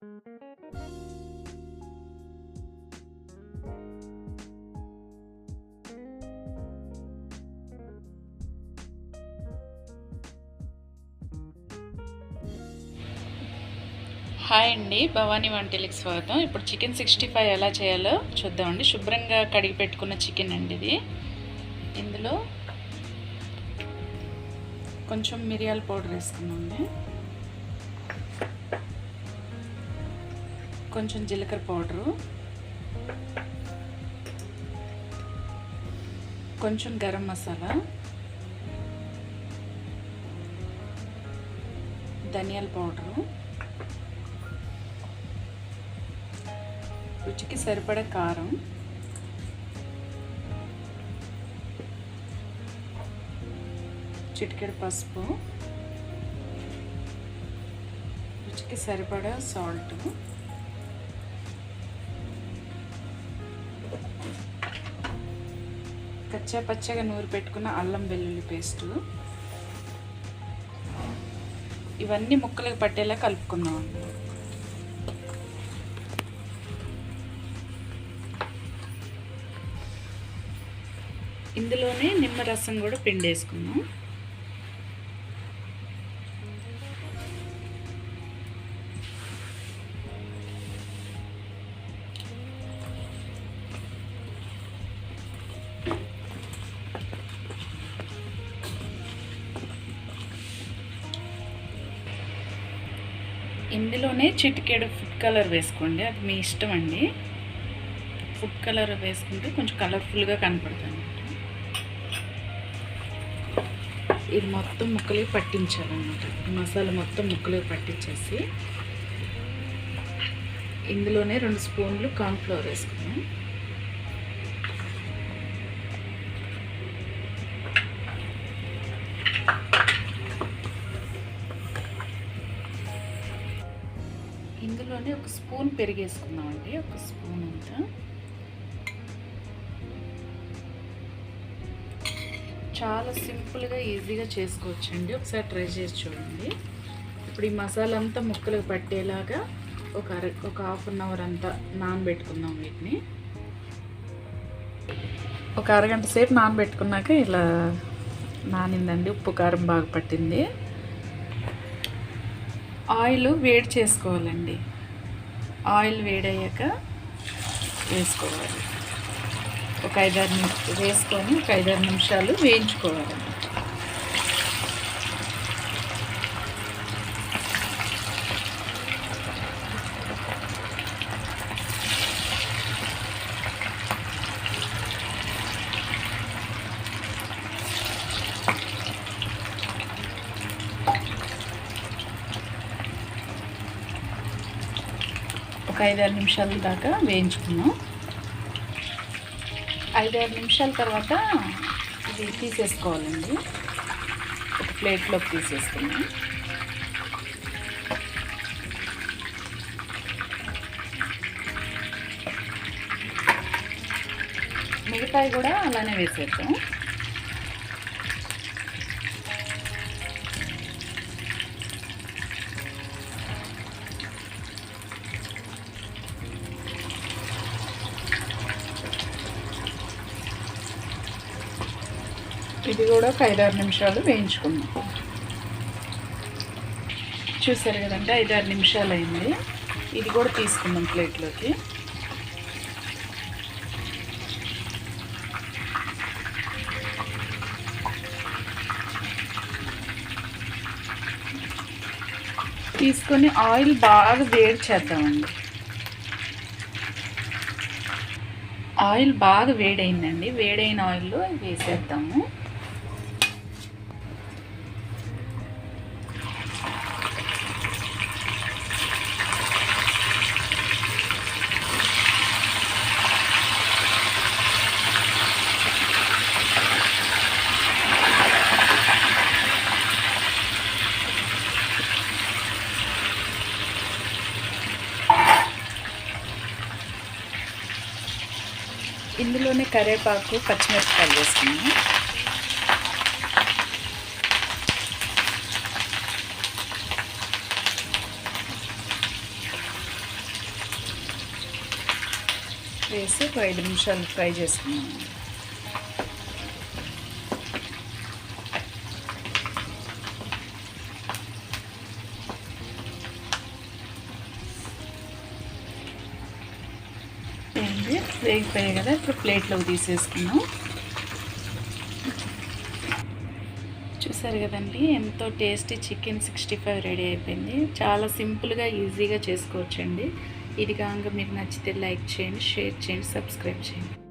Hi అండి, భవానీ వంటలకి స్వాగతం. ఇప్పుడు చికెన్ 65 ఎలా చేయాలో చూద్దామండి. శుభ్రంగా కడిగి పెట్టుకున్న చికెన్ అండి ఇది. ఇందులో కొంచెం మిరియాల పౌడర్ వేసుకున్నామండి, కొంచెం జీలకర్ర పౌడరు, కొంచెం గరం మసాలా, ధనియాల పౌడరు, రుచికి సరిపడా కారం, చిటికెడు పసుపు, రుచికి సరిపడా సాల్ట్, కచ్చా పచ్చగా నూరి పెట్టుకున్న అల్లం వెల్లుల్లి పేస్టు. ఇవన్నీ ముక్కలకు పట్టేలా కలుపుకుందాం. ఇందులోనే నిమ్మరసం కూడా పిండేసుకుందాం. ఇందులోనే చిటికెడు ఫుడ్ కలర్ వేసుకోండి, అది మీ ఇష్టం అండి. ఫుడ్ కలర్ వేసుకుంటే కొంచెం కలర్ఫుల్గా కనపడుతుంది. ఇది మొత్తం ముక్కలకి పట్టించాలన్నమాట. మసాలా మొత్తం ముక్కలకి పట్టించేసి ఇందులోనే 2 స్పూన్లు కార్న్ఫ్లవర్ వేసుకున్నాం. ఇందులోనే 1 స్పూన్ పెరుగు వేసుకున్నామండి, 1 స్పూన్ అంతా. చాలా సింపుల్గా ఈజీగా చేసుకోవచ్చండి, ఒకసారి ట్రై చేసి చూడండి. ఇప్పుడు ఈ మసాలా అంతా ముక్కలకు పట్టేలాగా ఒక హాఫ్ అన్ అవర్ అంతా నానబెట్టుకుందాం వీటిని. ఒక అరగంట సేపు నానబెట్టుకున్నాక ఇలా నానిందండి, ఉప్పు కారం బాగా పట్టింది. ఆయిల్ వేడి చేసుకోవాలండి, ఆయిల్ వేడయ్యాక వేసుకోవాలి. ఒక 5-6 నిమిషాలు వేసుకొని ఒక 5-6 నిమిషాలు వేయించుకోవాలి. ఒక 5-6 నిమిషాల దాకా వేయించుకున్నాం. 5-6 నిమిషాల తర్వాత ఇది తీసేసుకోవాలండి, ఒక ప్లేట్లోకి తీసేసుకున్నాం. మిగతాయి కూడా అలానే వేసేద్దాం. ఇది కూడా ఒక 5-6 నిమిషాలు వేయించుకుందాం. చూసారు కదంటే 5-6 నిమిషాలు అయింది. ఇది కూడా తీసుకుందాం ప్లేట్లోకి. తీసుకొని ఆయిల్ బాగా వేడి చేద్దామండి. ఆయిల్ బాగా వేడైందండి, వేడైన ఆయిల్లో వేసేద్దాము. ఇందులోనే కరివేపాకు, పచ్చిమిరపకాయలు వేసుకున్నాము. వేసి ఒక 5 నిమిషాలు ఫ్రై చేసుకున్నాం. వేగిపోయాయి కదా, ఇప్పుడు ప్లేట్లోకి తీసేసుకున్నాం. చూసారు కదండి, ఎంతో టేస్టీ చికెన్ 65 రెడీ అయిపోయింది. చాలా సింపుల్గా ఈజీగా చేసుకోవచ్చండి. ఇది కాక మీకు నచ్చితే లైక్ చేయండి, షేర్ చేయండి, సబ్స్క్రైబ్ చేయండి.